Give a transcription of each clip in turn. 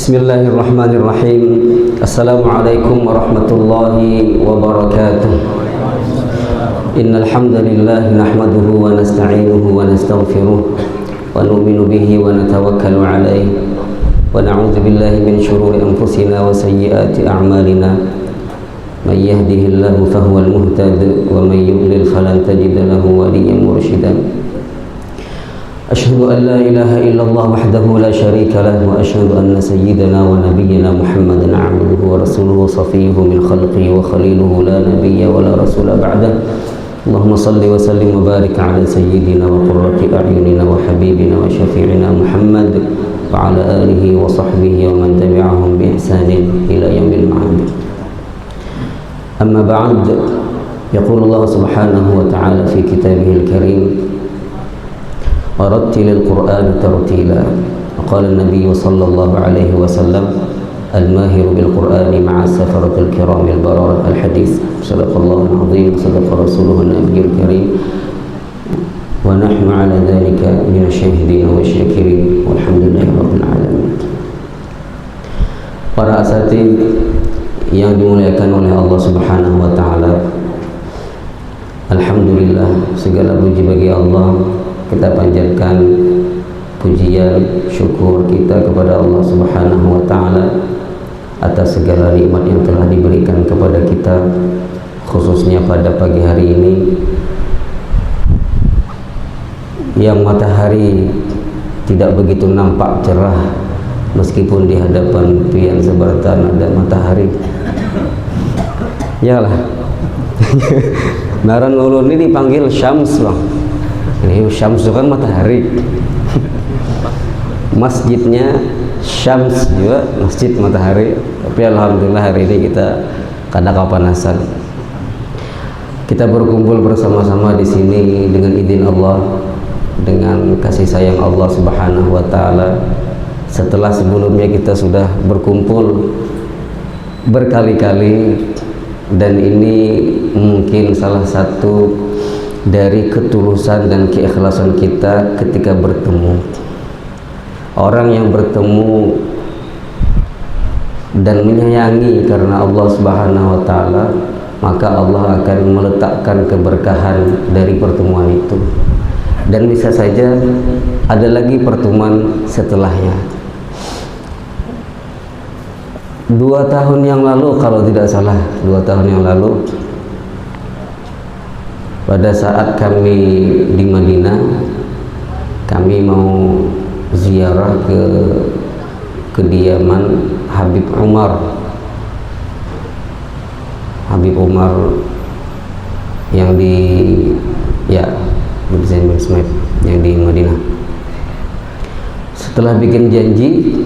Bismillahirrahmanirrahim. Assalamualaikum warahmatullahi wabarakatuh. Innal hamdalillah nahmaduhu wa nasta'inuhu wa nastaghfiruh wa nu'minu bihi wa natawakkalu alayhi wa na'udzu billahi min shururi anfusina wa sayyiati a'malina. Man yahdihillahu fahuwal muhtad wa man yudlil falan tajida lahu waliyyan mursyida. Asyhadu an la ilaha illallah wahdahu la syarika lah wa asyhadu anna sayyidana wa nabiyyana Muhammadan 'abduhu wa rasuluhu safiyyuhu min khalqihi wa khaliluhu la nabiyya wa la rasula ba'dah. Allahumma salli wa sallim wa barik ala sayyidina wa qurrati a'yunina wa habibina wa syafi'ina Muhammad wa ala alihi wa sahbihi wa man tabi'ahum bi ihsanin ila yaumil ma'ad. Amma ba'd, yaqulu Allah subhanahu wa ta'ala fi kitabihil karim: وَرَتِّلِ الْقُرْآنَ تَرْتِيلًا. وقال النبي صلى الله عليه وسلم: الماهر بالقرآن مع السفرة الكرام البررة. الحديث. صدق الله العظيم وصدق رسوله النبي الكريم ونحن على ذلك من الشاهدين والشاكرين والحمد لله رب العالمين. Para asatidz yang dimuliakan oleh Allah Subhanahu wa taala, alhamdulillah, segala puji bagi Allah. Kita panjatkan pujian syukur kita kepada Allah Subhanahu wa taala atas segala nikmat yang telah diberikan kepada kita, khususnya pada pagi hari ini yang matahari tidak begitu nampak cerah meskipun di hadapan pian sebertan ada matahari. Yalah. Naran ulun ini dipanggil Syams, Bang. Ini Syams kan matahari. Masjidnya Syams juga, masjid matahari. Tapi alhamdulillah hari ini kita kada kapanasan. Kita berkumpul bersama-sama di sini dengan izin Allah, dengan kasih sayang Allah Subhanahu wa taala. Setelah sebelumnya kita sudah berkumpul berkali-kali, dan ini mungkin salah satu dari ketulusan dan keikhlasan kita ketika bertemu. Orang yang bertemu dan menyayangi karena Allah Subhanahu wa taala, maka Allah akan meletakkan keberkahan dari pertemuan itu. Dan bisa saja ada lagi pertemuan setelahnya. 2 tahun yang lalu kalau tidak salah, 2 tahun yang lalu, pada saat kami di Madinah, kami mau ziarah ke kediaman Habib Umar yang di yang di Madinah. Setelah bikin janji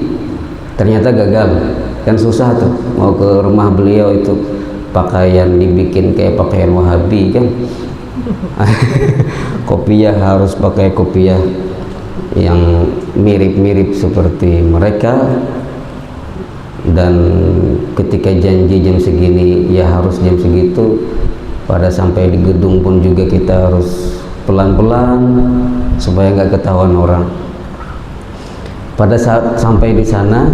ternyata gagal. Kan susah tuh mau ke rumah beliau, itu pakaian dibikin kayak pakaian Wahabi kan. Kopiah harus pakai kopiah yang mirip-mirip seperti mereka, dan ketika janji jam segini ya harus jam segitu. Pada sampai di gedung pun juga kita harus pelan-pelan supaya nggak ketahuan orang. Pada saat sampai di sana,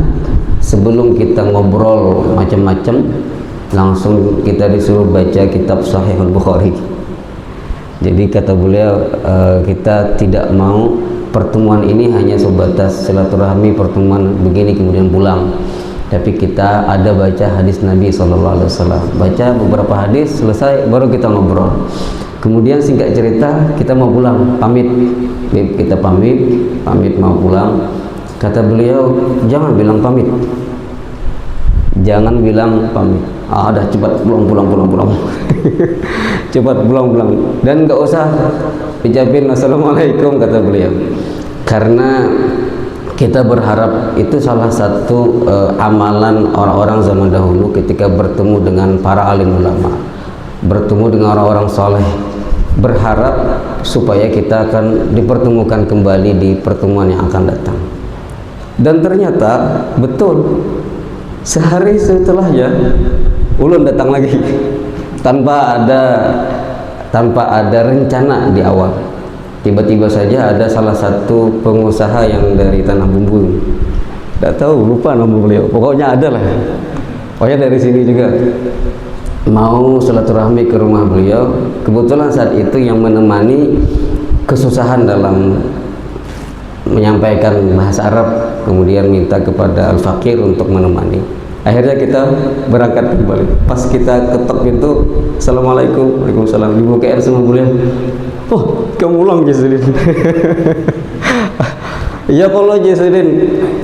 sebelum kita ngobrol macam-macam, langsung kita disuruh baca kitab Sahih Al-Bukhari. Jadi kata beliau, kita tidak mau pertemuan ini hanya sebatas silaturahmi, pertemuan begini kemudian pulang, tapi kita ada baca hadis Nabi SAW. Baca beberapa hadis, selesai baru kita ngobrol. Kemudian singkat cerita kita mau pulang, pamit. Kita pamit mau pulang. Kata beliau, jangan bilang pamit, jangan bilang pamit. Dah cepat pulang. Cepat pulang, dan nggak usah ucapin assalamualaikum, kata beliau. Karena kita berharap itu salah satu amalan orang-orang zaman dahulu ketika bertemu dengan para alim ulama, bertemu dengan orang-orang soleh, berharap supaya kita akan dipertemukan kembali di pertemuan yang akan datang. Dan ternyata betul, sehari setelahnya ulun datang lagi tanpa ada rencana di awal. Tiba-tiba saja ada salah satu pengusaha yang dari Tanah Bumbu Tidak tahu, lupa nama beliau. Pokoknya ada lah. Pokoknya dari sini juga mau silaturahmi ke rumah beliau. Kebetulan saat itu yang menemani kesusahan dalam menyampaikan bahasa Arab, kemudian minta kepada Al-Fakir untuk menemani. Akhirnya kita berangkat kembali. Pas kita ketok pintu, Assalamualaikum, Waalaikumsalam, dibukain sama beliau. Oh, kamu ulang Jasudin. Iya kalau Jasudin,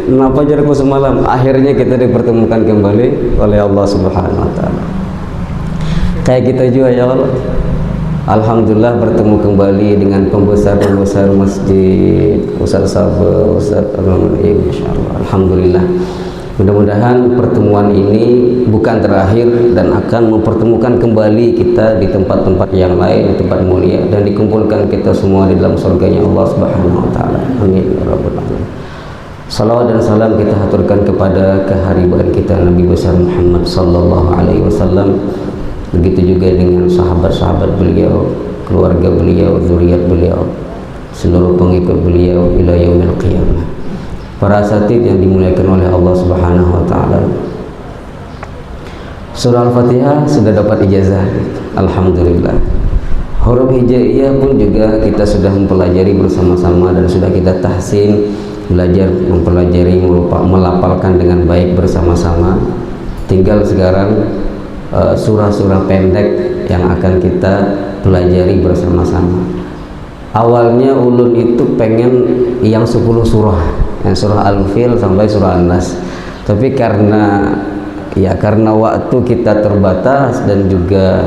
kenapa jarakku semalam? Akhirnya kita dipertemukan kembali oleh Allah Subhanahu Wa Taala. Kayak kita juga ya Allah. Alhamdulillah bertemu kembali dengan pembesar-pembesar masjid, Ustaz Sabar, Ustaz Al-Mu'in, insyaallah. Alhamdulillah. Mudah-mudahan pertemuan ini bukan terakhir dan akan mempertemukan kembali kita di tempat-tempat yang lain, di tempat mulia, dan dikumpulkan kita semua di dalam surganya Allah Subhanahu Wa Taala. Amin ya rabbal alamin. Salawat dan salam kita haturkan kepada kehariban kita Nabi besar Muhammad sallallahu alaihi wasallam. Begitu juga dengan sahabat-sahabat beliau, keluarga beliau, zuriat beliau, seluruh pengikut beliau ila yaumil qiyamah. Para asatidz yang dimuliakan oleh Allah Subhanahu Wa Taala. Surah Al-Fatihah sudah dapat ijazah, alhamdulillah. Huruf hijaiyah pun juga kita sudah mempelajari bersama-sama dan sudah kita tahsin, belajar mempelajari, melafalkan dengan baik bersama-sama. Tinggal sekarang surah-surah pendek yang akan kita pelajari bersama-sama. Awalnya ulun itu pengen yang 10 surah, yang surah Al-Fil sampai surah An-Nas. Tapi karena waktu kita terbatas dan juga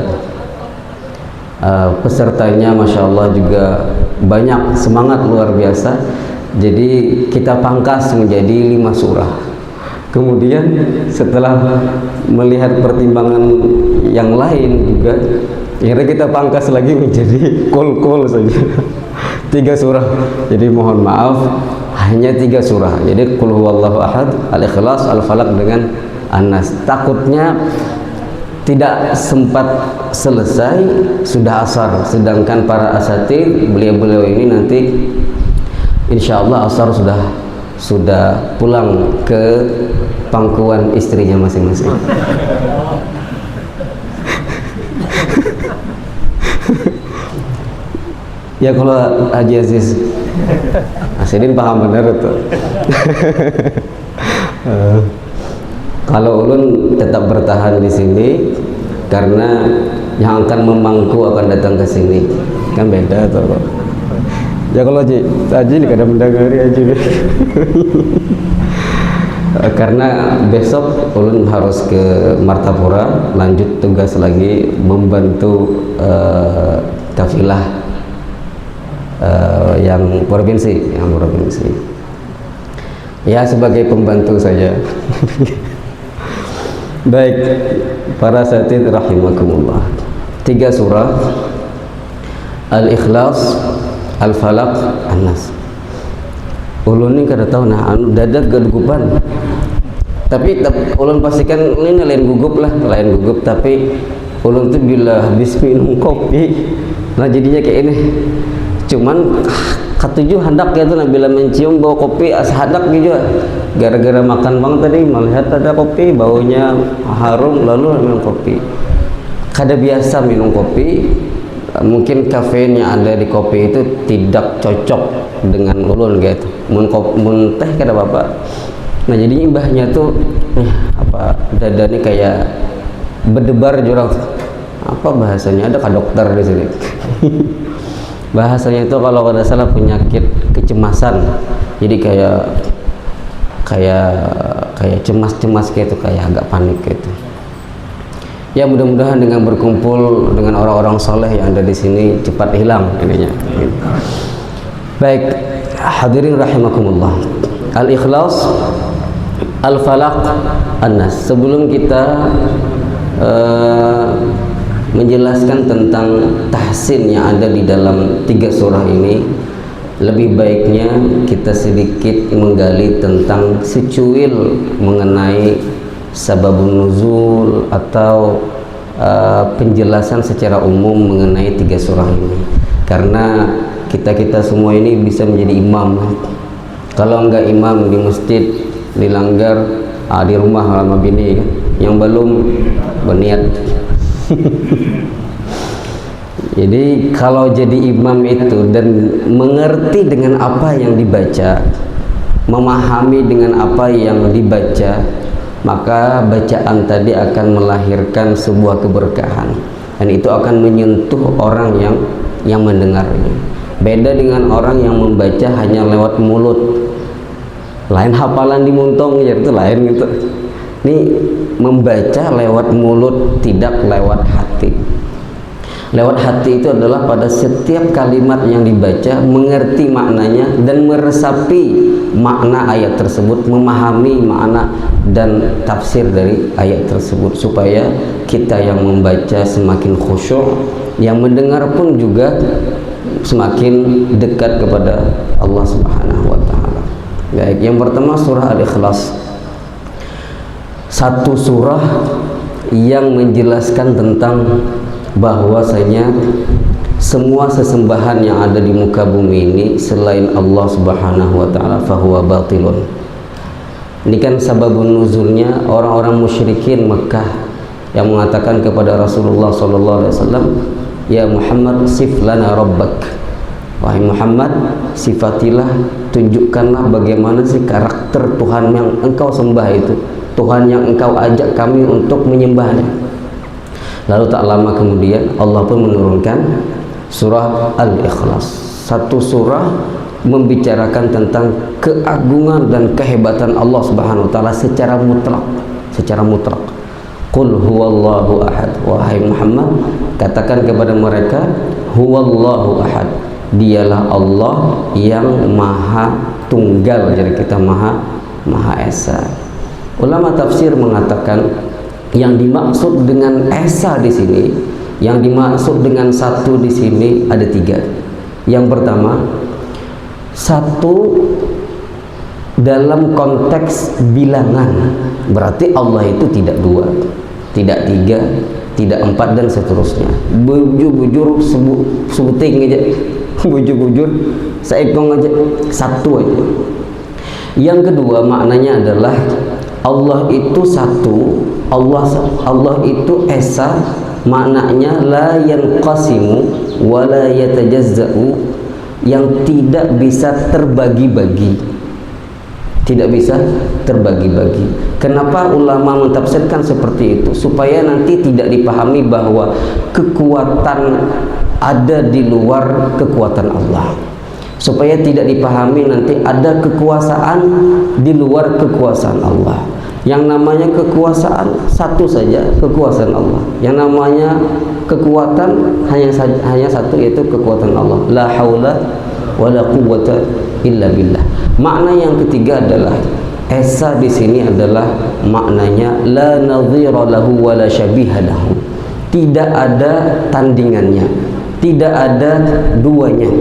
pesertanya Masya Allah juga banyak, semangat luar biasa, jadi kita pangkas menjadi 5 surah. Kemudian setelah melihat pertimbangan yang lain juga, akhirnya kita pangkas lagi menjadi kol saja 3 surah. Jadi mohon maaf, hanya 3 surah. Jadi Qul huwallahu ahad, Al-Ikhlas, Al-Falaq dengan An-Nas. Takutnya tidak sempat selesai, sudah asar. Sedangkan para asatidz beliau-beliau ini nanti insya Allah asar sudah pulang ke pangkuan istrinya masing-masing. Ya kalau Haji Aziz Asidin paham benar itu. Kalau ulun tetap bertahan di sini karena yang akan memangku akan datang ke sini, kan beda tuh. Ya kalau Haji ini kadang mendagari Haji. Karena besok ulun harus ke Martapura lanjut tugas lagi membantu kafilah yang provinsi, ya sebagai pembantu saja. Baik, para asatidz rahimakumullah, 3 surah Al-Ikhlas, Al-Falaq, An-Nas. Ulun ini kada tahu nah anu dadak gadugupan. Tapi ulun pastikan ini lain gugup, tapi ulun tuh bila habis minum kopi nah jadinya kayak ini. Cuman ketujuh hendak gitu nah bila mencium bau kopi hadak gitu. Gara-gara makan bang tadi melihat ada kopi, baunya harum lalu minum kopi. Kada biasa minum kopi, mungkin kafein yang ada di kopi itu tidak cocok dengan ulun gitu. Mun teh kada apa-apa. Nah jadi imbahnya tuh dada ini kayak berdebar jurang. Apa bahasanya? Ada dokter di sini. Bahasanya itu kalau kada salah penyakit kecemasan. Jadi kayak cemas-cemas gitu, kayak agak panik gitu. Ya mudah-mudahan dengan berkumpul dengan orang-orang soleh yang ada di sini cepat hilang ininya. Baik, hadirin rahimakumullah. Al-Ikhlas, Al-Falaq, An-Nas. Sebelum kita menjelaskan tentang tahsin yang ada di dalam 3 surah ini, lebih baiknya kita sedikit menggali tentang secuil mengenai sababun nuzul atau penjelasan secara umum mengenai 3 surah ini, karena kita semua ini bisa menjadi imam. Kalau enggak imam di masjid, dilanggar di rumah sama bini kan, yang belum berniat. Jadi kalau jadi imam itu dan mengerti dengan apa yang dibaca, memahami dengan apa yang dibaca, maka bacaan tadi akan melahirkan sebuah keberkahan dan itu akan menyentuh orang yang mendengarnya. Beda dengan orang yang membaca hanya lewat mulut, lain hafalan di muntong ya, itu lain gitu. Ini membaca lewat mulut, tidak lewat hati. Lewat hati itu adalah pada setiap kalimat yang dibaca mengerti maknanya dan meresapi makna ayat tersebut, memahami makna dan tafsir dari ayat tersebut, supaya kita yang membaca semakin khusyuk, yang mendengar pun juga semakin dekat kepada Allah Subhanahu wa taala. Baik, yang pertama surah Al-Ikhlas. Satu surah yang menjelaskan tentang bahwasanya semua sesembahan yang ada di muka bumi ini selain Allah Subhanahu wa taala fahuwa batilun. Ini kan sababun nuzulnya orang-orang musyrikin Mekah yang mengatakan kepada Rasulullah sallallahu alaihi wasallam, "Ya Muhammad, sif lana rabbak." Wahai Muhammad, sifatilah, tunjukkanlah bagaimana sih karakter Tuhan yang engkau sembah itu, Tuhan yang engkau ajak kami untuk menyembahnya. Lalu tak lama kemudian Allah pun menurunkan surah Al-Ikhlas, satu surah membicarakan tentang keagungan dan kehebatan Allah Subhanahu wa taala secara mutlak, Qul huwallahu ahad. Wahai Muhammad, katakan kepada mereka, huwallahu ahad, dialah Allah yang maha tunggal, jadi kita maha esa. Ulama tafsir mengatakan yang dimaksud dengan esa di sini, yang dimaksud dengan satu di sini ada tiga. Yang pertama, satu dalam konteks bilangan, berarti Allah itu tidak dua, tidak tiga, tidak empat dan seterusnya. Bujur-bujur sebuting aja, bujur-bujur seekong aja, satu aja. Yang kedua maknanya adalah Allah itu satu, Allah itu esa, maknanya la yanqasimu wa la yatajazza'u, yang tidak bisa terbagi-bagi, tidak bisa terbagi-bagi. Kenapa ulama mentafsirkan seperti itu? Supaya nanti tidak dipahami bahwa kekuatan ada di luar kekuatan Allah, supaya tidak dipahami nanti ada kekuasaan di luar kekuasaan Allah. Yang namanya kekuasaan satu saja, kekuasaan Allah. Yang namanya kekuatan hanya satu, yaitu kekuatan Allah. La haula wala quwwata illa billah. Makna yang ketiga adalah esa di sini adalah maknanya la nadhira lahu wala syabiha lahu. Tidak ada tandingannya, tidak ada duanya.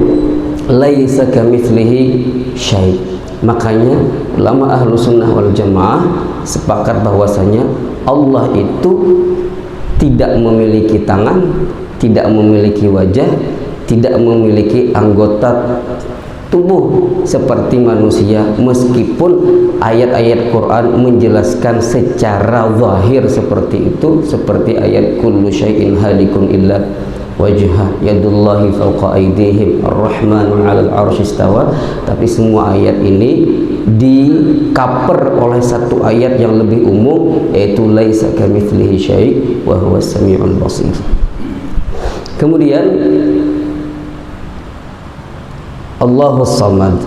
Laisa kamitslihi syai'. Makanya ulama ahlu sunnah wal jamaah sepakat bahwasanya Allah itu tidak memiliki tangan, tidak memiliki wajah, tidak memiliki anggota tubuh seperti manusia, meskipun ayat-ayat Quran menjelaskan secara zahir seperti itu, seperti ayat kullu syai'in halikun illa wajhah yadullahi fawqa aydihim ar-rahmanu 'alal 'arsy istawa. Tapi semua ayat ini dikaper oleh satu ayat yang lebih umum, yaitu laisa kamitslihi syai' wa huwas samiul basir. Kemudian Allahus Samad,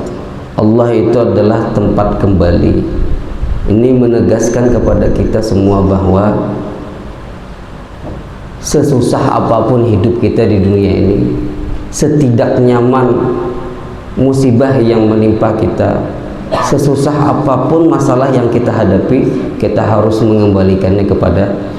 Allah itu adalah tempat kembali. Ini menegaskan kepada kita semua bahwa sesusah apapun hidup kita di dunia ini, setidak nyaman musibah yang menimpa kita, sesusah apapun masalah yang kita hadapi, kita harus mengembalikannya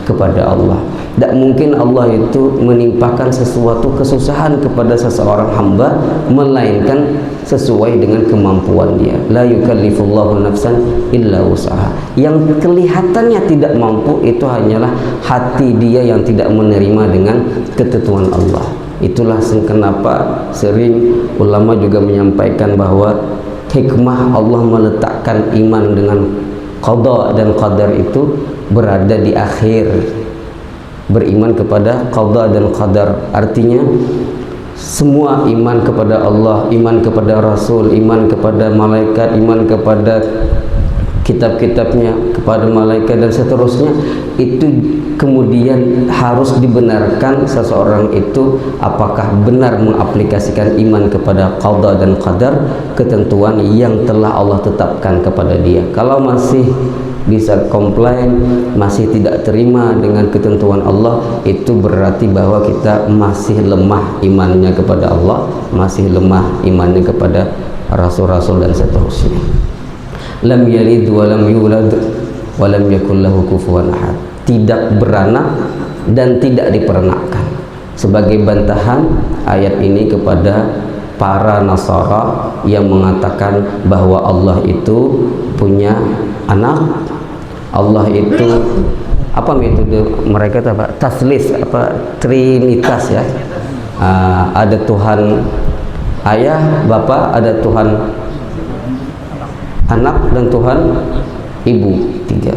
kepada Allah. Tidak mungkin Allah itu menimpakan sesuatu kesusahan kepada seseorang hamba melainkan sesuai dengan kemampuan dia. La yukallifullahu nafsan illa wus'aha. Yang kelihatannya tidak mampu itu hanyalah hati dia yang tidak menerima dengan ketentuan Allah. Itulah kenapa sering ulama juga menyampaikan bahwa hikmah Allah meletakkan iman dengan qada dan qadar itu berada di akhir. Beriman kepada qada dan qadar artinya semua iman kepada Allah, iman kepada Rasul, iman kepada malaikat, iman kepada kitab-kitabnya, kepada malaikat dan seterusnya, itu kemudian harus dibenarkan seseorang itu apakah benar mengaplikasikan iman kepada qada dan qadar, ketentuan yang telah Allah tetapkan kepada dia. Kalau masih bisa komplain, masih tidak terima dengan ketentuan Allah, itu berarti bahwa kita masih lemah imannya kepada Allah, masih lemah imannya kepada rasul-rasul dan seterusnya. Lam yalid wa lam yulad wa lam yakul lahu kufuwan ahad. Tidak beranak dan tidak diperanakkan. Sebagai bantahan ayat ini kepada para Nasara yang mengatakan bahwa Allah itu punya anak, Allah itu apa metode mereka itu apa? Taslis, apa trinitas ya. Ada Tuhan ayah, bapa, ada Tuhan anak dan Tuhan ibu, tiga.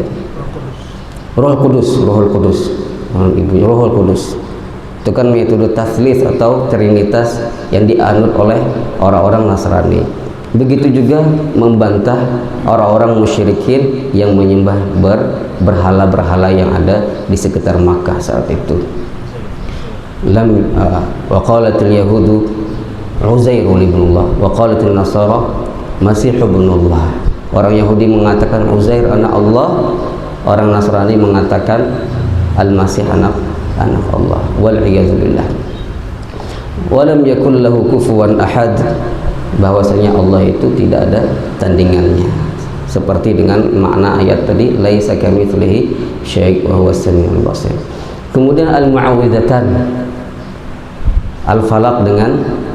Roh Kudus, Rohul Kudus. Itu kan metode taslis atau trinitas yang dianut oleh orang-orang Nasrani. Begitu juga membantah orang-orang musyrikin yang menyembah berhala-berhala yang ada di sekitar Makkah saat itu. Wa qalatil yahudu Uzairu ibnullah wa qalatil nasara Masih ibnullah. Orang Yahudi mengatakan Uzair anak Allah, orang Nasrani mengatakan Al-Masih anak Allah. Wal iyadzu billah. Wa lam yakul lahu kufuwan ahad, bahwasanya Allah itu tidak ada tandingannya. Seperti dengan makna ayat tadi, laisa kamitslihi syai' wa huwas samiul basir. Kemudian al-mu'awwidzatan, Al-Falaq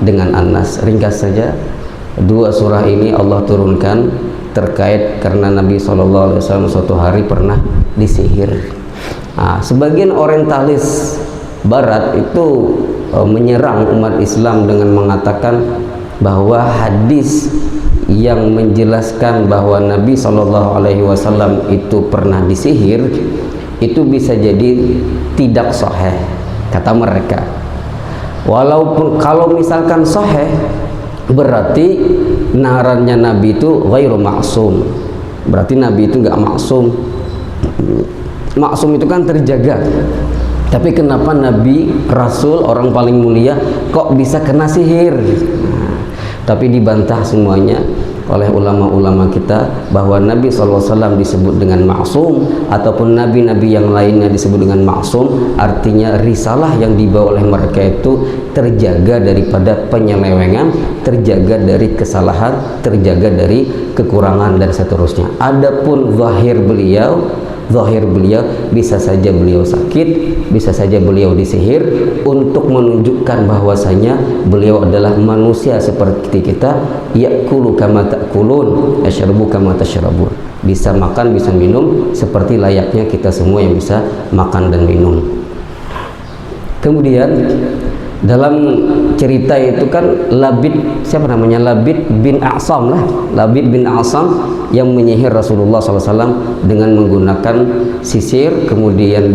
dengan An-Nas. Ringkas saja, dua surah ini Allah turunkan terkait karena Nabi SAW suatu hari pernah disihir. Sebagian orientalis barat itu menyerang umat Islam dengan mengatakan bahwa hadis yang menjelaskan bahwa Nabi SAW itu pernah disihir itu bisa jadi tidak sahih, kata mereka. Walaupun kalau misalkan sahih, berarti narannya Nabi itu ghairu maksum, berarti Nabi itu nggak maksum. Maksum itu kan terjaga, tapi kenapa Nabi Rasul orang paling mulia kok bisa kena sihir? Tapi dibantah semuanya oleh ulama-ulama kita bahwa Nabi SAW disebut dengan maksum ataupun nabi-nabi yang lainnya disebut dengan maksum, artinya risalah yang dibawa oleh mereka itu terjaga daripada penyelewengan, terjaga dari kesalahan, terjaga dari kekurangan dan seterusnya. Adapun zahir beliau bisa saja beliau sakit, bisa saja beliau disihir untuk menunjukkan bahwasanya beliau adalah manusia seperti kita, ya'kulu kama ta'kulun, yashrabu kama tashrabun. Bisa makan, bisa minum seperti layaknya kita semua yang bisa makan dan minum. Kemudian dalam cerita itu kan Labid bin A'sam lah, Labid bin A'sam yang menyihir Rasulullah SAW dengan menggunakan sisir, kemudian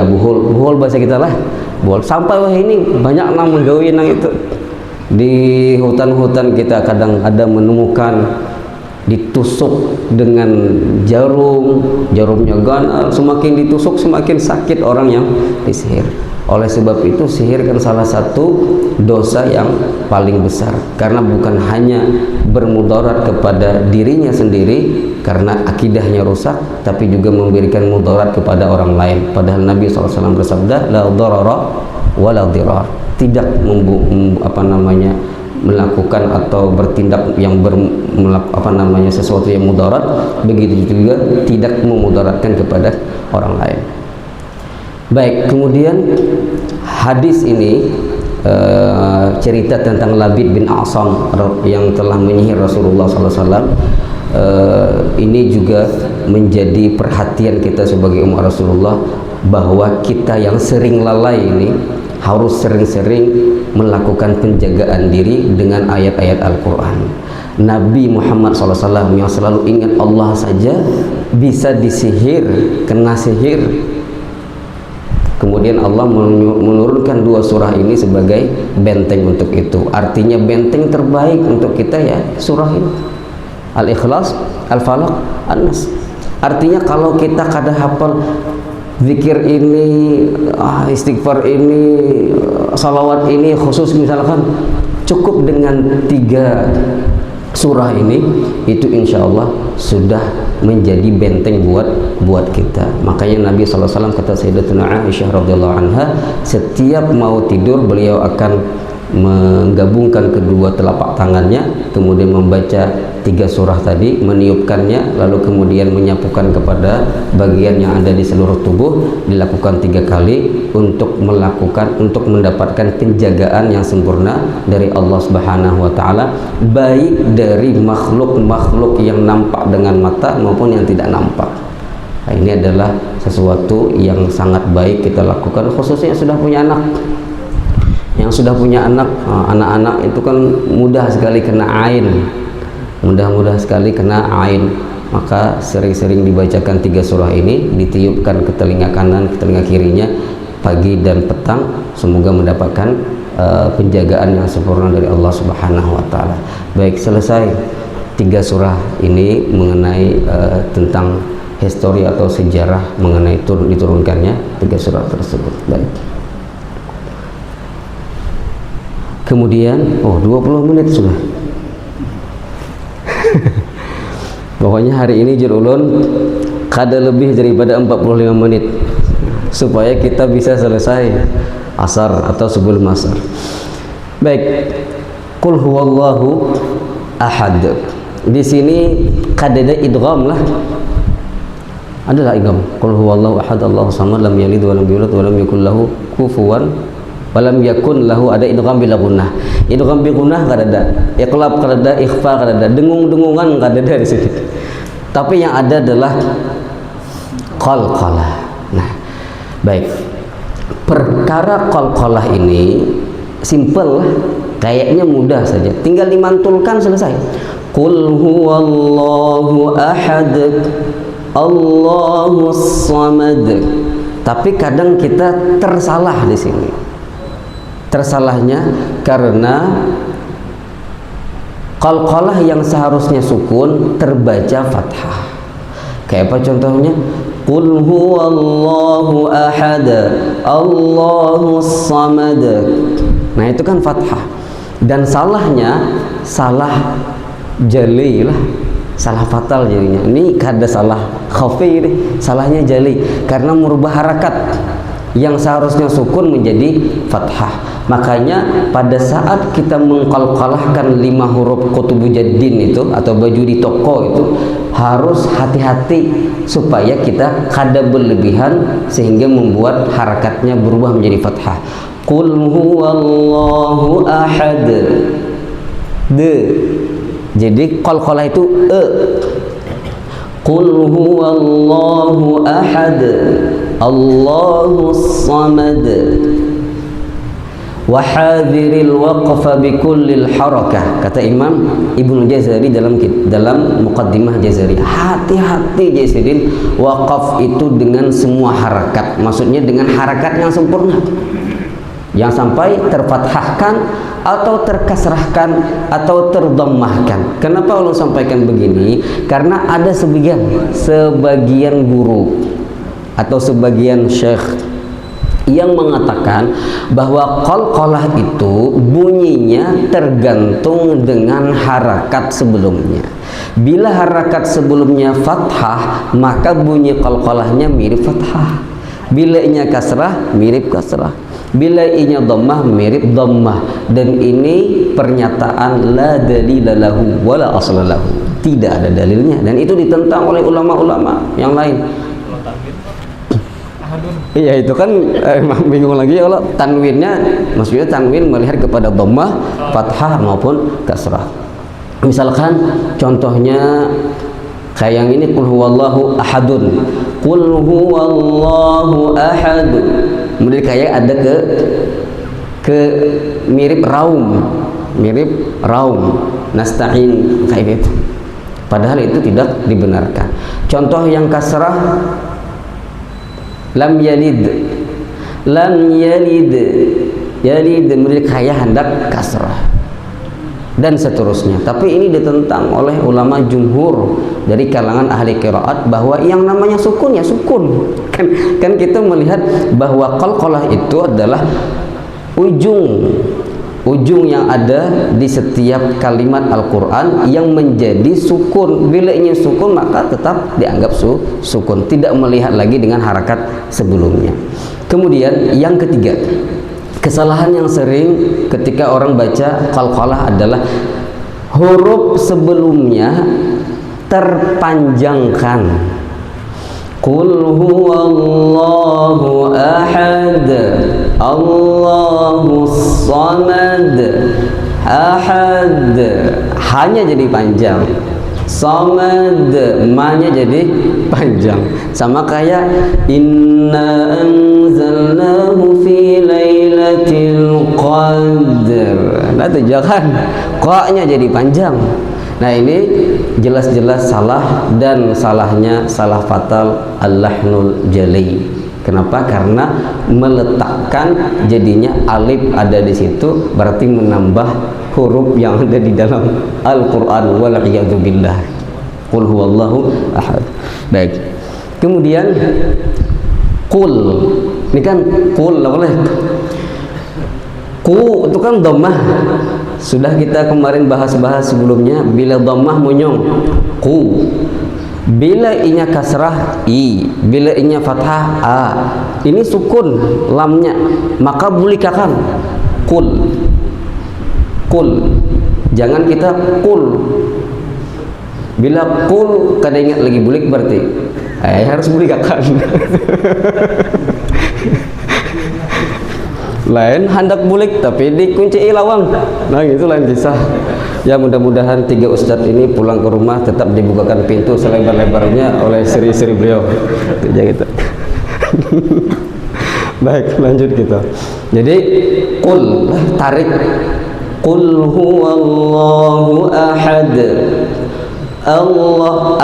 buhul bahasa kita lah, buhul. Sampai wah ini banyak nang menggawi nang itu di hutan-hutan kita kadang ada menemukan ditusuk dengan jarumnya ganas, semakin ditusuk semakin sakit orang yang disihir. Oleh sebab itu sihir kan salah satu dosa yang paling besar, karena bukan hanya bermudarat kepada dirinya sendiri karena akidahnya rusak, tapi juga memberikan mudarat kepada orang lain. Padahal Nabi SAW bersabda la darara wa la dirar, tidak melakukan atau bertindak yang sesuatu yang mudarat, begitu juga tidak memudaratkan kepada orang lain. Baik, kemudian hadis ini cerita tentang Labid bin A'sam yang telah menyihir Rasulullah SAW, ini juga menjadi perhatian kita sebagai umat Rasulullah, bahwa kita yang sering lalai ini harus sering-sering melakukan penjagaan diri dengan ayat-ayat Al-Quran. Nabi Muhammad SAW yang selalu ingat Allah saja bisa disihir, kena sihir. Kemudian Allah menurunkan 2 surah ini sebagai benteng untuk itu. Artinya benteng terbaik untuk kita ya surah ini, Al-Ikhlas, Al-Falaq, An-Nas. Artinya kalau kita kada hafal zikir ini, istighfar ini, salawat ini khusus misalkan, cukup dengan 3 surah ini, itu insya Allah sudah menjadi benteng buat kita. Makanya Nabi SAW, kata Sayyidatuna Aisyah radhiyallahu anha, setiap mau tidur beliau akan menggabungkan kedua telapak tangannya, kemudian membaca 3 surah tadi, meniupkannya, lalu kemudian menyapukan kepada bagian yang ada di seluruh tubuh, dilakukan 3 kali untuk mendapatkan penjagaan yang sempurna dari Allah Subhanahu wa taala, baik dari makhluk-makhluk yang nampak dengan mata maupun yang tidak nampak. Nah, ini adalah sesuatu yang sangat baik kita lakukan, khususnya yang sudah punya anak. Yang sudah punya anak-anak itu kan mudah sekali kena ain, mudah sekali kena ain. Maka sering-sering dibacakan 3 surah ini, ditiupkan ke telinga kanan, ke telinga kirinya, pagi dan petang, semoga mendapatkan penjagaan yang sempurna dari Allah Subhanahu wa taala. Baik, selesai 3 surah ini mengenai tentang histori atau sejarah mengenai diturunkannya 3 surah tersebut. Baik. Kemudian 20 menit sudah. Pokoknya hari ini Jurulun kada lebih daripada 45 menit supaya kita bisa selesai asar atau sebelum asar. Baik. Qul huwallahu ahad. Di sini kada ada idgham lah. Adalah idgham. Qul huwallahu ahad, Allahu samad, lam yalid wa lam yulad wa lam yakul lahu kufuwan walam yakun lahu. Ada idgham bila gunnah, idgham bi gunnah kada ada, iqlab kada ada, ikhfa kada ada, dengung-dengungan kada ada di sini. Tapi yang ada adalah qalqalah. Nah, baik. Perkara qalqalah ini simple, kayaknya mudah saja, tinggal dimantulkan selesai. Qul huwallahu ahad, Allahus samad. Tapi kadang kita tersalah di sini. Tersalahnya karena qalqalah yang seharusnya sukun terbaca fathah. Kayak apa contohnya? Qul huwallahu ahad, Allahus samad. Nah, itu kan fathah. Dan salahnya salah jali lah, salah fatal jadinya. Ini kada salah khafi ini, salahnya jali karena merubah harakat yang seharusnya sukun menjadi fathah. Makanya pada saat kita mengqalqalahkan 5 huruf qutubu jaddin itu atau baju di toko itu, harus hati-hati supaya kita kada berlebihan sehingga membuat harakatnya berubah menjadi fathah. Qul huwallahu ahad. Jadi qalqalah itu Qul huwallahu ahad, Allahus samad. Wa hadhiril waqfa bi kullil harakah. Kata Imam Ibnu Jazari dalam Muqaddimah Jazari, hati-hati Jazirin, waqaf itu dengan semua harakat, maksudnya dengan harakat yang sempurna, yang sampai terfathahkan atau terkasrahkan atau terdammahkan. Kenapa Allah sampaikan begini? Karena ada sebagian guru atau sebagian syekh yang mengatakan bahwa qalqalah itu bunyinya tergantung dengan harakat sebelumnya. Bila harakat sebelumnya fathah, maka bunyi qalqalahnya mirip fathah. Bila inya kasrah, mirip kasrah. Bila inya dhammah, mirip dhammah. Dan ini pernyataan la dalila lahu wala asla lahu. Tidak ada dalilnya, dan itu ditentang oleh ulama-ulama yang lain. Iya, itu kan bingung lagi kalau tanwinnya, maksudnya tanwin melihat kepada dhammah, fathah maupun kasrah. Misalkan contohnya kayak yang ini, qul huwallahu ahadun, qul huwallahu ahad. Kemudian kayak ada ke mirip raum, nasta'in kayak gitu. Padahal itu tidak dibenarkan. Contoh yang kasrah, lam yalid, lam yalid, yalid milik kaya hendak kasrah dan seterusnya. Tapi ini ditentang oleh ulama jumhur dari kalangan ahli qiraat bahwa yang namanya sukun ya sukun. Kan kita melihat bahwa qalqalah itu adalah ujung yang ada di setiap kalimat Al-Quran yang menjadi sukun. Bila ini sukun maka tetap dianggap sukun, tidak melihat lagi dengan harakat sebelumnya. Kemudian yang ketiga, kesalahan yang sering ketika orang baca qalqalah adalah huruf sebelumnya terpanjangkan. Qul huwallahu ahad, Allahus samad, ahad, hanya jadi panjang. Samad, ma-nya jadi panjang. Sama kayak inna anzalnahu fi lailatul qadr. Nah itu jangan qa-nya jadi panjang. Nah ini jelas-jelas salah, dan salahnya salah fatal al-lahnul jali. Kenapa? Karena meletakkan jadinya alif ada di situ berarti menambah huruf yang ada di dalam Al-Qur'an, wal iyadu billah. Qul huwallahu ahad. Baik. Kemudian qul. Ini kan qul boleh. Qu itu kan dhammah. Sudah kita kemarin bahas-bahas sebelumnya, bila dhammah munyong qu, bila inya kasrah i, bila inya fathah a. Ini sukun lamnya, maka bulikakan qul. Qul. Jangan kita qul. Bila qul kada ingat lagi bulik berarti harus bulikakan. Lain hendak bulik tapi dikunci lawang. Nah itu lain kisah. Ya mudah-mudahan 3 ustadz ini pulang ke rumah tetap dibukakan pintu selebar-lebarnya oleh seri-seri beliau. Gitu. Baik, lanjut kita. Jadi qul, tarik. Qul huwallahu ahad. Allah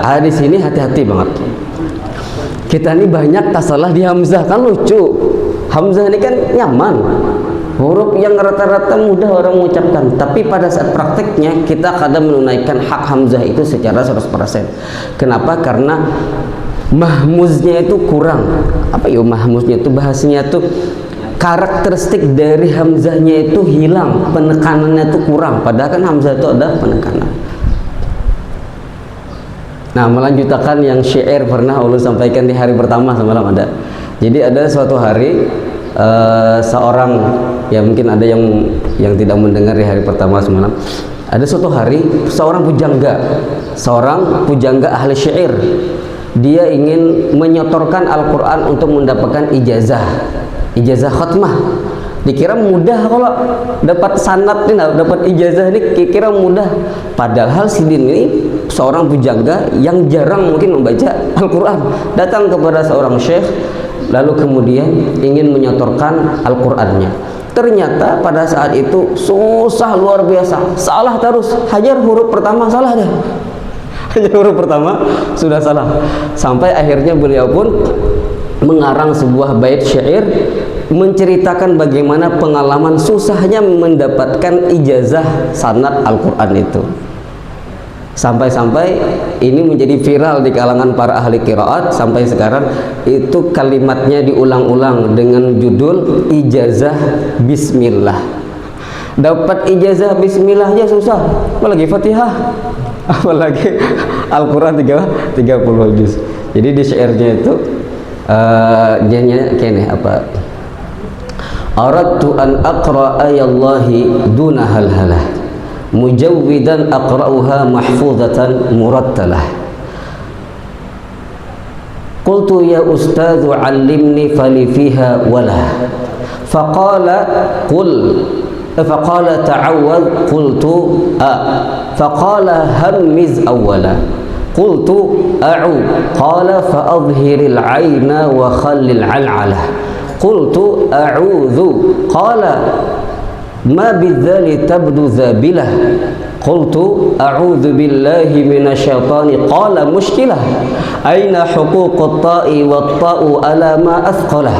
a di sini hati-hati banget. Kita ini banyak salah di hamzah, kan lucu. Hamzah ini kan nyaman, huruf yang rata-rata mudah orang mengucapkan, tapi pada saat prakteknya kita kadang menunaikan hak hamzah itu secara 100%. Kenapa? Karena mahmuznya itu kurang. Apa ya mahmuznya itu, bahasanya itu karakteristik dari hamzahnya itu hilang, penekanannya itu kurang, padahal kan hamzah itu ada penekanan. Nah, melanjutkan yang syair pernah Allah sampaikan di hari pertama semalam ada. Jadi ada suatu hari seorang, ya mungkin ada yang tidak mendengar di hari pertama semalam. Ada suatu hari seorang pujangga ahli syair, dia ingin menyotorkan Al-Quran untuk mendapatkan ijazah khatmah. Dikira mudah kalau dapat sanad ini, dapat ijazah ini kira mudah. Padahal sidin ini seorang pujangga yang jarang mungkin membaca Al-Quran, datang kepada seorang syekh, lalu kemudian ingin menyotorkan Al-Qur'annya. Ternyata pada saat itu susah luar biasa, salah terus, hajar huruf pertama salah deh. Hajar huruf pertama sudah salah. Sampai akhirnya beliau pun mengarang sebuah bait syair menceritakan bagaimana pengalaman susahnya mendapatkan ijazah sanad Al-Qur'an itu. Sampai-sampai ini menjadi viral di kalangan para ahli qiraat. Sampai sekarang itu kalimatnya diulang-ulang dengan judul ijazah bismillah. Dapat ijazah bismillah aja susah, apalagi Fatihah, apalagi Al-Quran 30 juz. Jadi di syairnya itu nyanyi kene apa, aradtu an aqra ayallahi duna halhalah mujawwidan aqra'uha mahfuzatan murattalah. Qultu ya ustadzu 'allimni fali fiha wala. Faqala qul faqala ta'awwadh. Qultu faqala hammiz awwala. Qultu a'u. Qala fa'adhhiril 'ayna wa khallil 'al'ala. Qultu a'udzu. Qala ma bidzali tabdu zabilah. Qultu a'udzu billahi minasyaitani. Qala mushkilah. Aina huququt ta'i wat ta'u ala ma athqalah.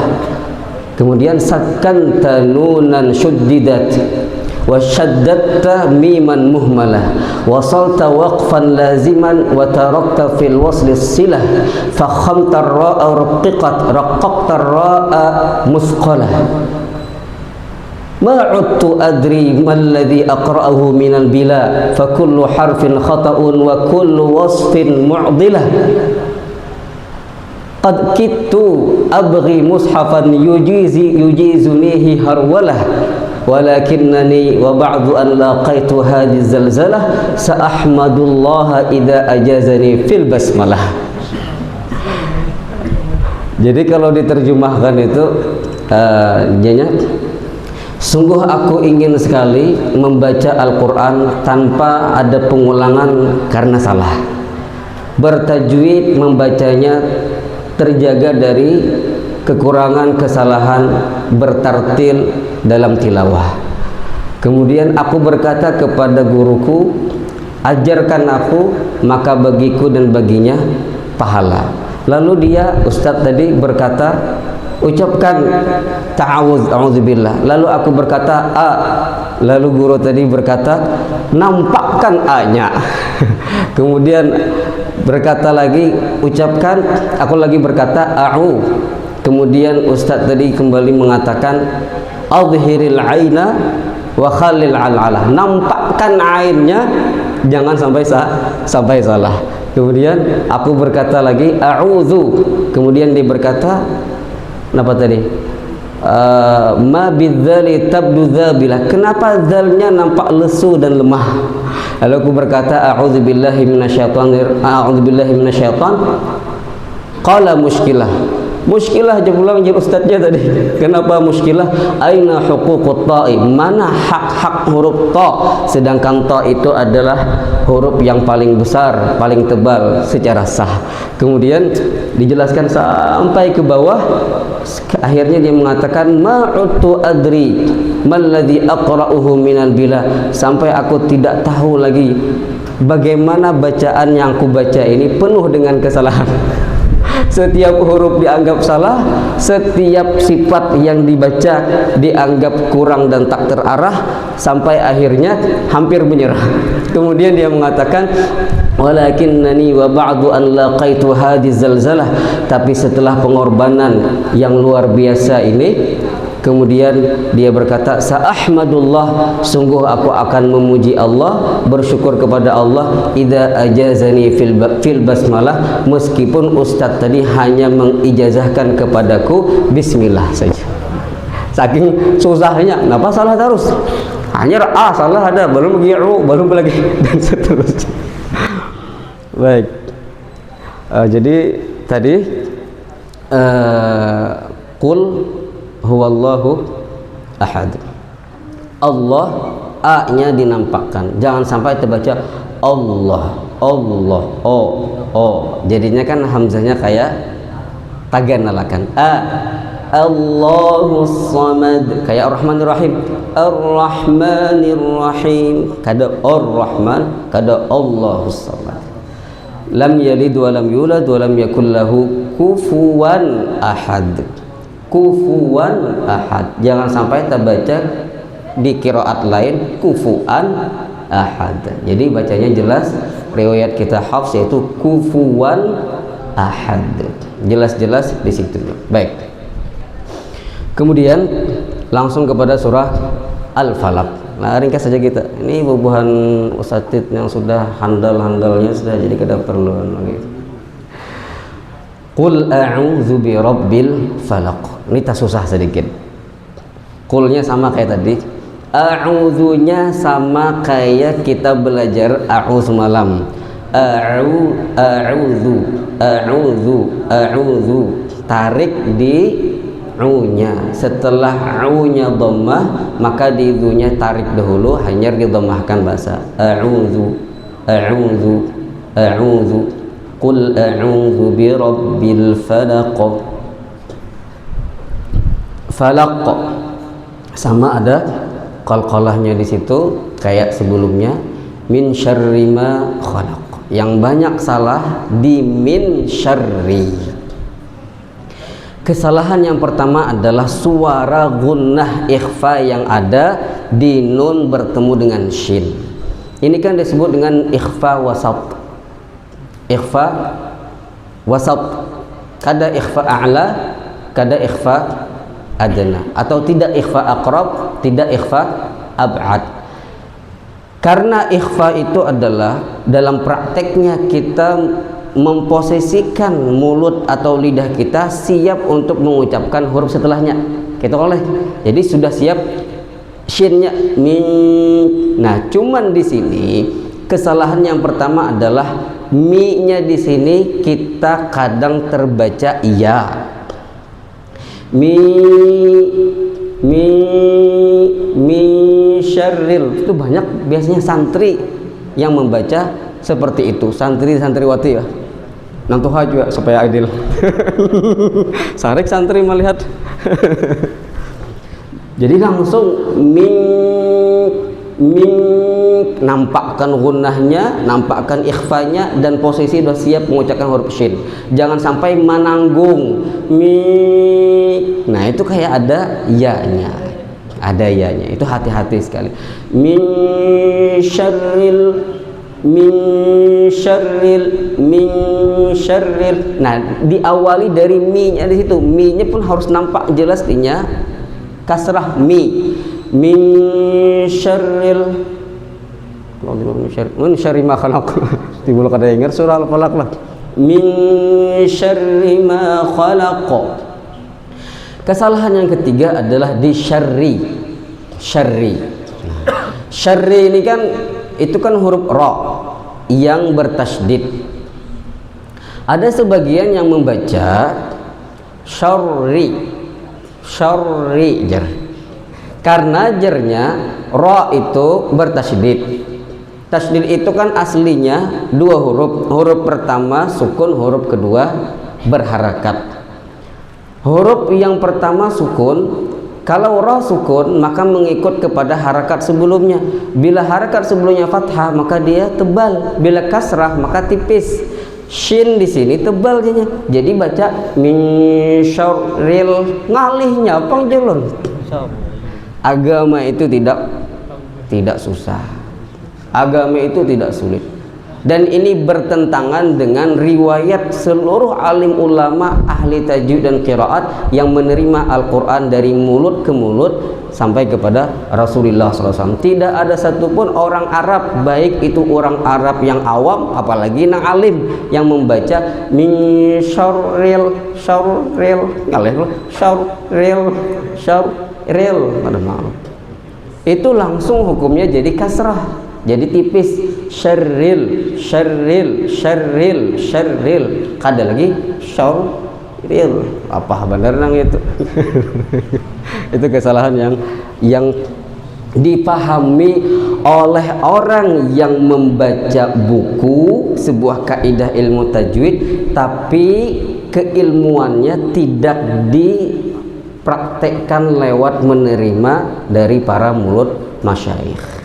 Kemudian sakanta nunan syuddidat wa syaddatta miman muhmalah, wasalta waqfan laziman wa tarakta fil wasli silah, fakhamta ra'a raqqaqta ra'a musqalah. Ma udtu adri malladhi aqra'ahu minal bila, fa kullu harfin khata'un wa kullu wasfin mu'dilah. Qad kittu abghi mushafan yujizunihi harwalah, walakinnani wa ba'du an laqaitu hadhi zalzalah, sa'ahmadullaha idza ajazani fil basmalah. Jadi kalau diterjemahkan itu sungguh aku ingin sekali membaca Al-Quran tanpa ada pengulangan karena salah. Bertajwid membacanya terjaga dari kekurangan, kesalahan, bertartil dalam tilawah. Kemudian aku berkata kepada guruku, ajarkan aku, maka bagiku dan baginya pahala. Lalu dia, Ustadz tadi berkata, ucapkan ta'awudz, a'udzubillah. Lalu aku berkata a. Lalu guru tadi berkata, nampakkan a-nya. Kemudian berkata lagi, ucapkan, aku lagi berkata a'u. Kemudian Ustadz tadi kembali mengatakan, adhhiril aina wa khalil al-ala. Nampakkan ainnya, jangan sampai salah. Kemudian aku berkata lagi a'udzu. Kemudian dia berkata, apa tadi? Ma bidzali tabdu dzabilah. Kenapa zalnya nampak lesu dan lemah? Lalu aku berkata a'udzubillahi minasyaitan. Qala mushkilah. Mushkilah aja pulang jadi ustadznya tadi. Kenapa mushkilah? Aina huququt ta'i? Mana hak-hak huruf ta? Sedangkan ta itu adalah huruf yang paling besar, paling tebal secara sah. Kemudian dijelaskan sampai ke bawah. Akhirnya dia mengatakan ma'utu adri malladhi aqra'uhu minal bila. Sampai aku tidak tahu lagi bagaimana bacaan yang aku baca ini penuh dengan kesalahan. Setiap huruf dianggap salah, setiap sifat yang dibaca dianggap kurang dan tak terarah, sampai akhirnya hampir menyerah. Kemudian dia mengatakan, walakinnani wa ba'du an laqaitu hadhi zalzalah. Tapi setelah pengorbanan yang luar biasa ini, kemudian dia berkata, sa'ahmadullah, sungguh aku akan memuji Allah, bersyukur kepada Allah, idza ajazani fil basmalah, meskipun ustadz tadi hanya mengijazahkan kepadaku bismillah saja. Saking susahnya, kenapa salah terus? Hanya salah ada, belum lagi belum lagi dan seterusnya. Baik. Jadi tadi qul huwallahu ahad. Allah, a-nya dinampakkan, jangan sampai terbaca Allah, Allah, o. Jadinya kan hamzahnya kayak taganalakan. Allahus samad, kayak Ar-Rahmanir Rahim. Ar-Rahmanir Rahim, kada Ar-Rahman, kada Allahus samad. Lam yalid wa lam yulad wa lam yakul lahu kufuwan ahad. Kufuwan ahad, jangan sampai terbaca di qiraat lain kufuan ahad. Jadi bacanya jelas, riwayat kita Hafs yaitu kufuwan ahad, jelas-jelas di situ. Baik, kemudian langsung kepada surah Al-Falaq. Nah, ringkas saja kita. Ini bubuhan usatid yang sudah handal-handalnya sudah jadi kada perlu lagi. Qul a'udzu birabbil falaq. Ini tak susah sedikit. Qulnya sama kayak tadi. A'udzunya sama kayak kita belajar a'udzu malam. A'udzu. Tarik di u-nya. Setelah u-nya dhammah, maka di u-nya tarik dahulu, hanya didhammahkan bahasa. A'udzu. Qul a'udzu birabbil falaq. Falaq sama ada qalqalahnya di situ kayak sebelumnya, min syarri ma khalaq. Yang banyak salah di min syarri. Kesalahan yang pertama adalah suara gunnah ikhfa yang ada di nun bertemu dengan shin. Ini kan disebut dengan ikhfa wasat. Ikhfa wasat. Kada ikhfa a'la, kada ikhfa adna, atau tidak ikhfa aqrab, tidak ikhfa ab'ad. Karena ikhfa itu adalah dalam prakteknya kita memposisikan mulut atau lidah kita siap untuk mengucapkan huruf setelahnya. Kita oleh. Jadi sudah siap shinnya min. Nah, cuman di sini kesalahan yang pertama adalah mi-nya di sini kita kadang terbaca iya. Mi syarril. Itu banyak biasanya santri yang membaca seperti itu, santriwati ya. Nantuha juga supaya adil. Sarik santri melihat. Jadi langsung nampakkan gunnahnya, nampakkan ikhfanya, dan posisi sudah siap mengucapkan huruf shin. Jangan sampai menanggung Nah, itu kayak ada ya-nya. Ada ya-nya. Itu hati-hati sekali. Min syarril. Nah, diawali dari mi-nya di situ. Mi-nya pun harus nampak jelas dinya kasrah mi. Min syarril. Min syarri ma khalaq. Timbul kada ingat surah Al-Falaq lah. Min syarri ma khalaq. Kesalahan yang ketiga adalah di syarri. Syarri ini kan itu kan huruf ra yang bertasydid. Ada sebagian yang membaca syarri jar. Karena jarnya ra itu bertasydid. Tasydid itu kan aslinya dua huruf. Huruf pertama sukun, huruf kedua berharakat. Huruf yang pertama sukun. Kalau ra sukun maka mengikut kepada harakat sebelumnya. Bila harakat sebelumnya fathah maka dia tebal. Bila kasrah maka tipis. Shin di sini tebal jadinya. Jadi baca min syarril, ngalihnya pangjelon. Agama itu tidak susah. Agama itu tidak sulit. Dan ini bertentangan dengan riwayat seluruh alim ulama ahli tajwid dan qiraat yang menerima Al-Quran dari mulut ke mulut sampai kepada Rasulullah SAW. Tidak ada satupun orang Arab, baik itu orang Arab yang awam apalagi yang alim, yang membaca min syarril itu langsung hukumnya jadi kasrah, jadi tipis. Syarril kada lagi syarril. Apa benar nang itu? Itu kesalahan yang dipahami oleh orang yang membaca buku sebuah kaidah ilmu tajwid tapi keilmuannya tidak dipraktekkan lewat menerima dari para mulut masyayikh.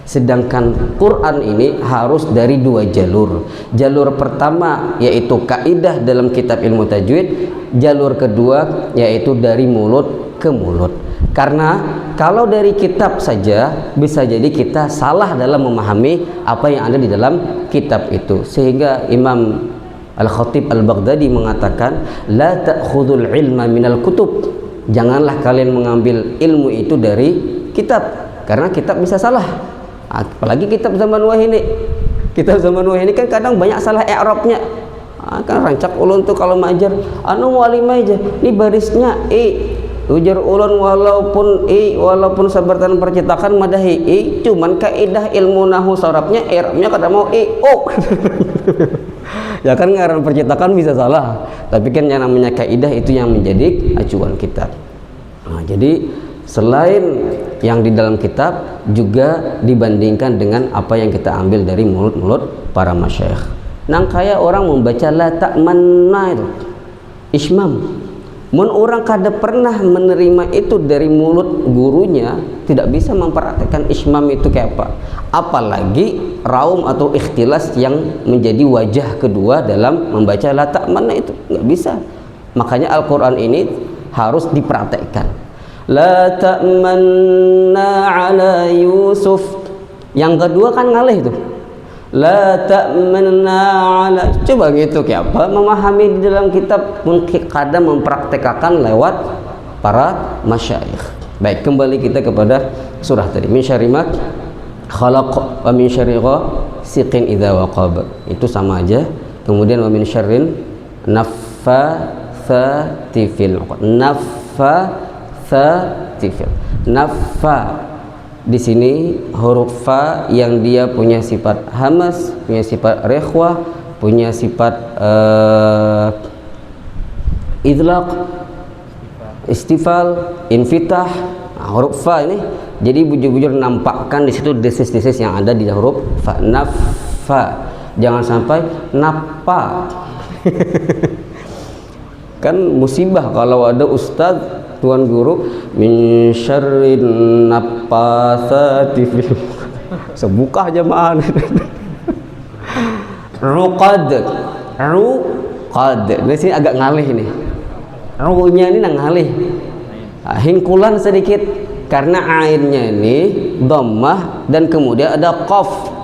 Sedangkan Quran ini harus dari dua jalur. Jalur pertama yaitu kaidah dalam kitab ilmu tajwid, jalur kedua yaitu dari mulut ke mulut. Karena kalau dari kitab saja bisa jadi kita salah dalam memahami apa yang ada di dalam kitab itu. Sehingga Imam Al-Khatib Al-Baghdadi mengatakan, la ta'khudul ilma minal kutub. Janganlah kalian mengambil ilmu itu dari kitab, karena kitab bisa salah. Apalagi kitab zaman Wahid ini. Kitab zaman Wahid ini kan kadang banyak salah i'rabnya. Kan rancak ulun tuh kalau mengajar anu walimah aja. Ini barisnya ujar ulun walaupun sabartan percetakan madahi cuman kaidah ilmu nahwu sarafnya i'rabnya kada mau ya kan ngaran percetakan bisa salah, tapi kan yang namanya kaidah itu yang menjadi acuan kita. Nah, jadi selain yang di dalam kitab juga dibandingkan dengan apa yang kita ambil dari mulut-mulut para masyayikh. Nang kayak orang membaca la ta'manna itu ismam. Mun orang kada pernah menerima itu dari mulut gurunya, tidak bisa mempraktekkan ismam itu kayak apa. Apalagi raum atau ikhtilas yang menjadi wajah kedua dalam membaca la ta'manna, itu nggak bisa. Makanya Al-Quran ini harus dipraktekkan. La ta'manna ala Yusuf. Yang kedua kan ngalih itu. La ta'manna ala, coba gitu kayak apa memahami di dalam kitab, mungkin kadang mempraktekkan lewat para masyayikh. Baik, kembali kita kepada surah tadi, min syarri ma khalaq wa min syarri ghasiqin idza waqab, itu sama aja. Kemudian wa min syarrin naffatsati fil 'uqad, naffatsati fil, naffa di sini huruf fa yang dia punya sifat hamas, punya sifat rekhwah, punya sifat idlaq, istifal, infitah. Nah, huruf fa ini jadi bujur-bujur nampakkan di situ desis-desis yang ada di huruf fa. Naffa, jangan sampai nappa. Kan musibah kalau ada ustadz, tuan guru, min syarrin naffatsati fil, sebukah jemaah. Ruqad, ruqad, di sini agak ngalih nih, runya ini ngalih, hingkulan sedikit karena ainnya ini dhammah dan kemudian ada qaf,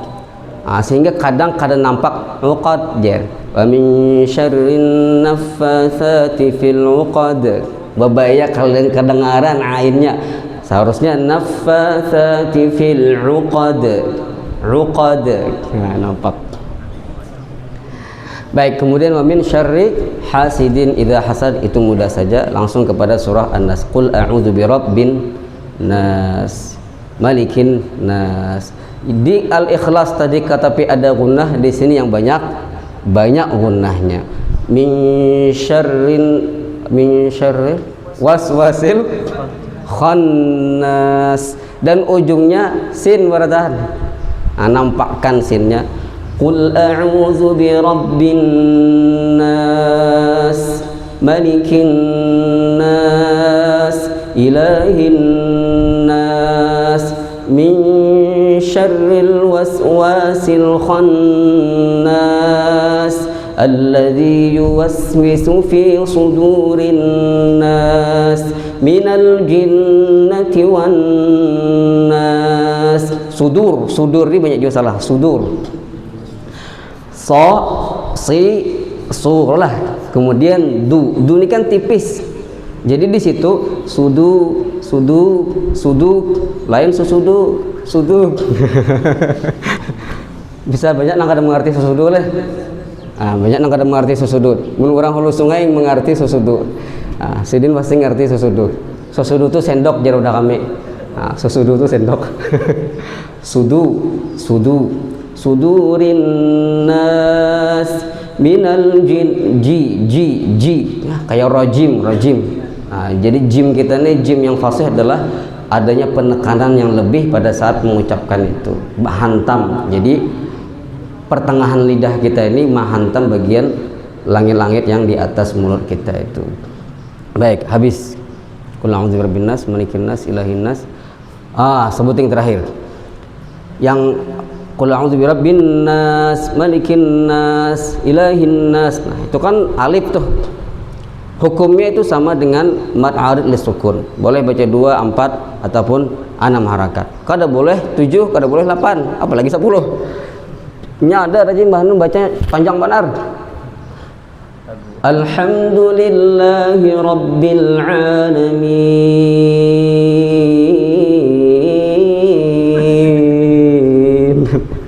sehingga kadang-kadang nampak ruqad jer. Wa min syarrin naffatsati fil uqad, babaya kalian kedengaran ainnya, seharusnya naffatsati fil uqad, uqad. Nah, nampak. Baik, kemudian wa min syarri hasidin idza hasad, itu mudah saja, langsung kepada surah An-Nas. Qul a'udzu birabbin nas, malikin nas. Di Al-Ikhlas tadi tapi ada gunnah, di sini yang banyak gunnahnya. Min syarri waswasil khannas, dan ujungnya sin waradahan. Nampakkan sinnya. Qul a'udzu birabbin nas, malikin nas, ilahin nas, min syarril waswasil khannas, alladzi yuwaswisu fi sudurin nas, minal jinnati wan nas. Sudur, sudur ini banyak juga salah. Sudur, so, si, sur lah. Kemudian du ini kan tipis, jadi di situ sudu, lain susudu, sudu. Bisa banyak nang kada mengerti susudu lah. Banyak nang kada mengerti susudu. Mun orang hulu sungai mengerti susudu. Sidin pasti ngerti susudu. Susudu itu sendok jar udah kami. Susudu itu sendok. Sudurin nas minal jin, ji. Kayak rojim. Jadi jim kita nih, jim yang fasih adalah adanya penekanan yang lebih pada saat mengucapkan itu, hantam. Jadi pertengahan lidah kita ini menghantam bagian langit-langit yang di atas mulut kita itu. Baik, habis. Qul a'udzu birabbin nas, malikin nas, ilahin nas. Sebutin terakhir. Yang qul a'udzu birabbin nas, malikin nas, ilahin nas. Nah, itu kan alif tuh. Hukumnya itu sama dengan mad arid lisukun. Boleh baca 2, 4 ataupun 6 harakat. Kada boleh 7, kada boleh 8, apalagi 10. Nya ada rajin bahan baca panjang benar. Alhamdulillahi rabbil alamin.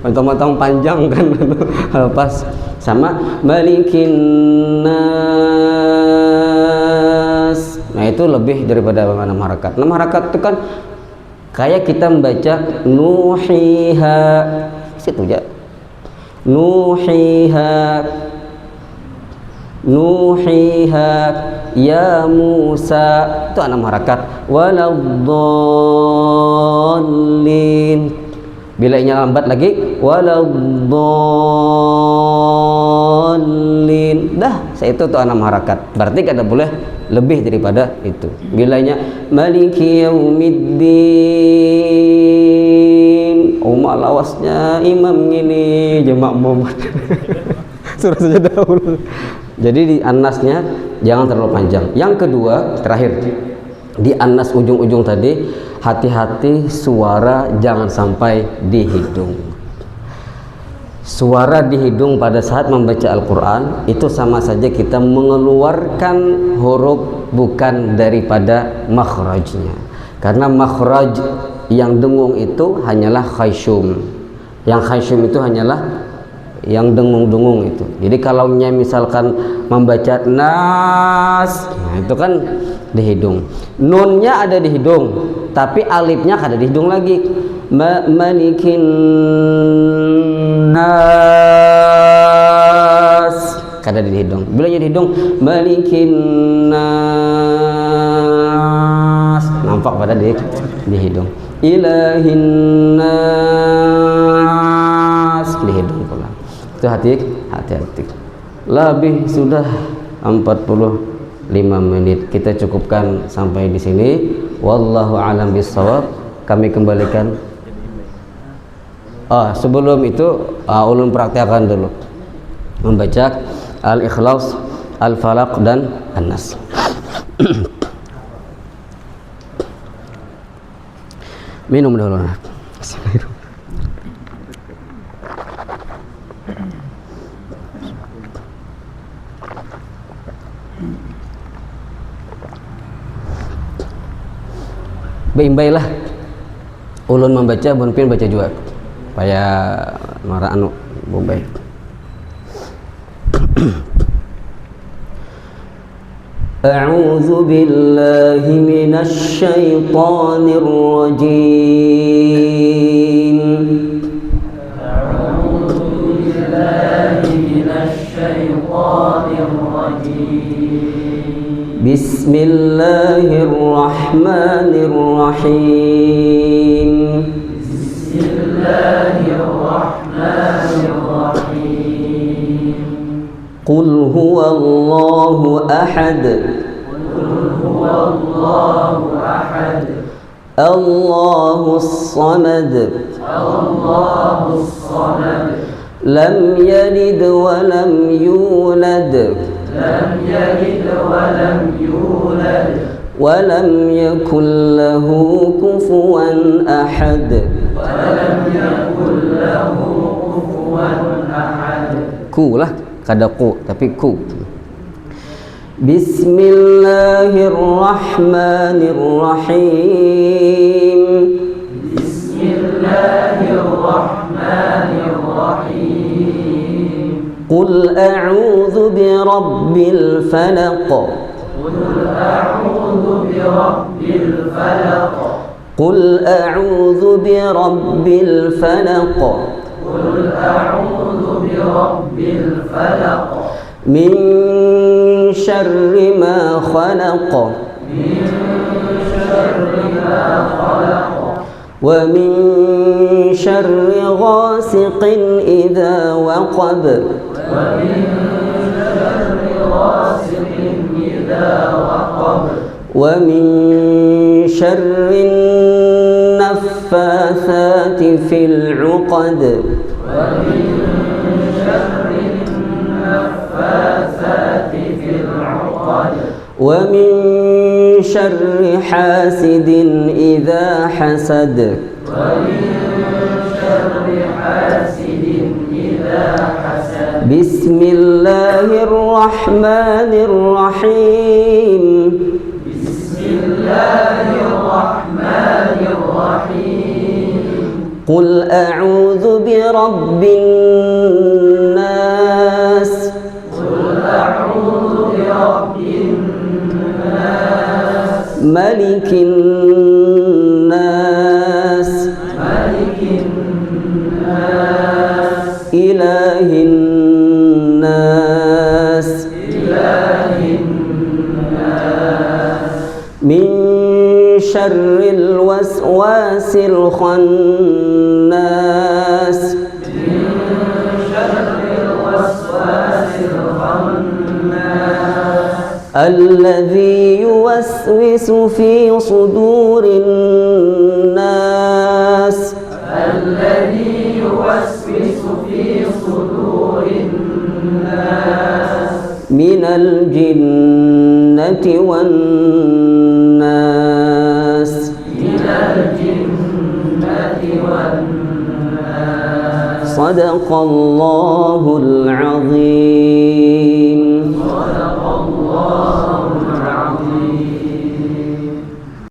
Potong-potong panjang kan. Pas sama malikin nas. Nah, itu lebih daripada 6 harakat. 6 harakat itu kan kayak kita membaca nuhiha. Situ aja. Nuhiha ya Musa, itu 6 harakat. Waladdallin, bila ini lambat lagi waladdallin. Dah saya itu 6 harakat. Berarti kada boleh lebih daripada itu. Bilanya maliki yaumiddin, lawasnya imam ini jemaah Muhammad. Surah saja dahulu. Jadi di An-Nasnya jangan terlalu panjang. Yang kedua, terakhir, di An-Nas ujung-ujung tadi, hati-hati suara jangan sampai di hidung. Suara di hidung pada saat membaca Al-Quran itu sama saja kita mengeluarkan huruf bukan daripada makhrajnya. Karena makhraj yang dengung itu hanyalah khayshum. Yang khayshum itu hanyalah yang dengung-dengung itu. Jadi kalau misalkan membaca nas, nah itu kan di hidung. Nunnya ada di hidung, tapi alifnya kada di hidung lagi. Malikin nas, kada di hidung. Bila di hidung malikin nas, nampak pada di hidung. Ilahin nas, di hidung pula. Itu hati-hati. Lebih sudah 45 menit. Kita cukupkan sampai di sini. Wallahu a'lam bishawab. Kami kembalikan. Sebelum itu ulun praktekkan dulu membaca Al-Ikhlas, Al-Falaq dan An-Nas. Minum dulu. Baik-baiklah ulun membaca, bunpin baca juga supaya marah anu baik. A'udzu billahi minasy syaithanir rajim. A'udzu billahi minasy syaithanir rajim. Bismillahirrahmanirrahim. Bismillahirrahmanirrahim. Qul huwallahu ahad. Allahus samad. Lam yalid wa lam yulad. ولم يكن له كفوا أحد. Ku lah, kada ku tapi ku. Bismillahirrahmanirrahim. Qul a'udzu birabbil falaq. قل أعوذ برب الفلق. من شر ما خلق. ومن شر غاسق إذا وقب. ومن شر النفاثات في العقد. ومن شر حاسد إذا حسد. بسم الله الرحمن الرحيم. قل أعوذ برب الناس. ملك الناس. إله الناس. من شر الوسواس الخناس. الذي يوسوس في صدور الناس من الجنة والناس صدق الله العظيم.